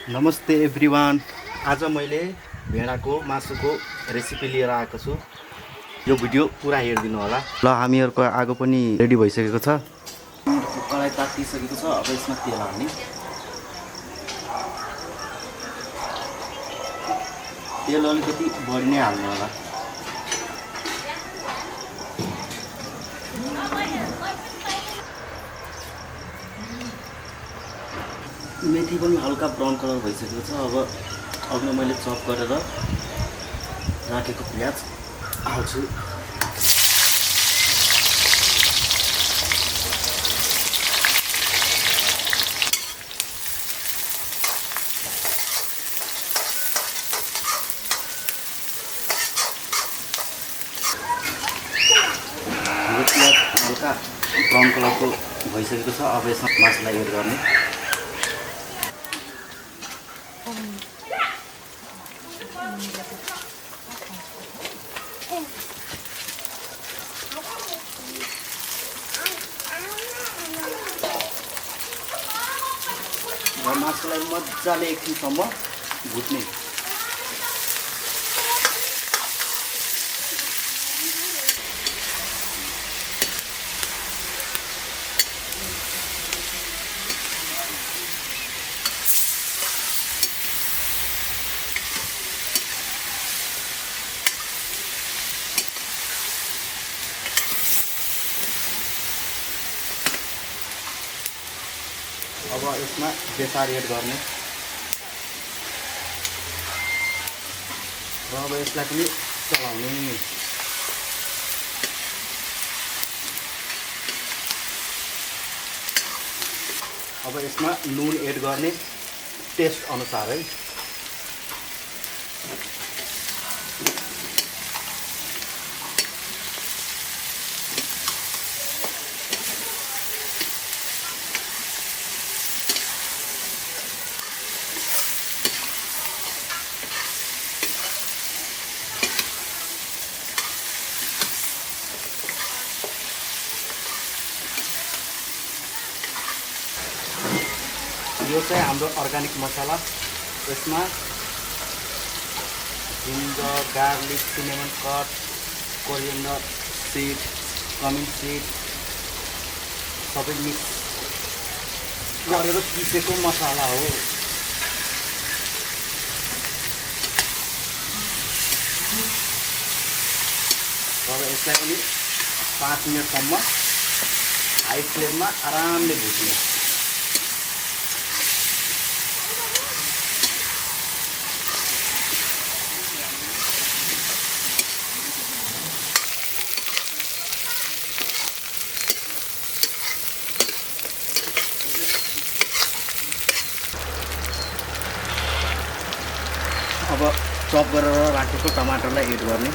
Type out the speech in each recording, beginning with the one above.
नमस्ते एभ्रिवान। आज मैले भेडाको मासुको रेसिपी लिएर आएको छु। यो भिडियो पुरा हेरिदिनु होला। ल हामीहरूको आगो पनि रेडी भइसकेको छ। कडाई तातिसकेको छ। अब यसमा तेल हाल्ने। तेल अलिकति बढी नै हाल्नु होला। मेथी पनि हल्का ब्राउन कलर भइसकेको छ। अब अघि मैले चप गरेर राखेको प्याज हाल्छु। यो प्याज हल्का ब्राउन कलरको भइसकेको छ। अब यसमा मसला एड गर्ने। र मासुलाई मजाले एकछिनसम्म भुट्ने। अब यसमा बेसार एड गर्ने र अब यसलाई पनि चलाउने। अब यसमा नुन एड गर्ने टेस्ट अनुसार है। यो चाहिँ हाम्रो अर्ग्यानिक मसला। यसमा ginger, garlic, cinnamon cut, coriander seed, cumin seed सबै मिक्स गरेर पिसेको मसला हो। अब यसलाई पनि 5 मिनटसम्म हाई फ्लेममा आरामले भुट्ने। अब चप गरेर राखेको टमाटरलाई एड गर्ने।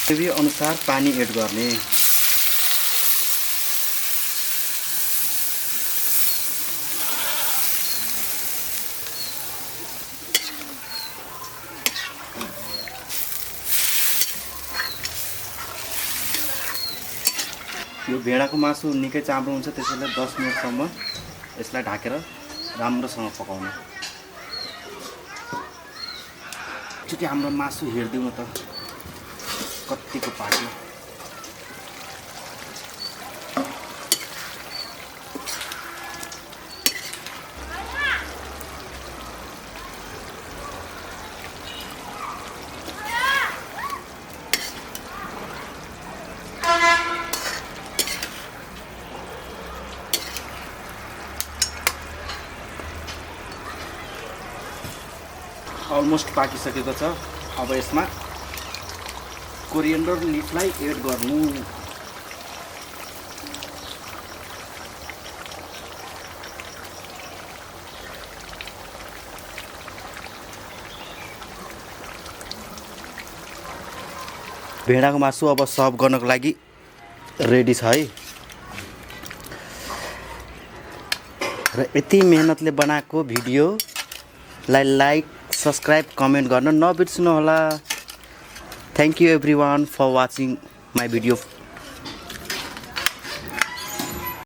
ग्रेभी अनुसार पानी एड गर्ने। यो भेडाको मासु निकै चाम्रो हुन्छ, त्यसैले 10 मिनटसम्म यसलाई ढाकेर राम्रोसँग पकाउनु। एकचोटि हाम्रो मासु हेरिदिउँ न त कतिको पाक्यो। अलमोस्ट पाकिसकेको छ। अब यसमा कोरिएन्डर लिफलाई एड गर्नु। भेडाको मासु अब सर्भ गर्नको लागि रेडी छ है। र यति मेहनतले बनाएको भिडियोलाई लाइक सब्सक्राइब कमेन्ट गर्न नबिर्सनु होला। Thank you everyone for watching my video.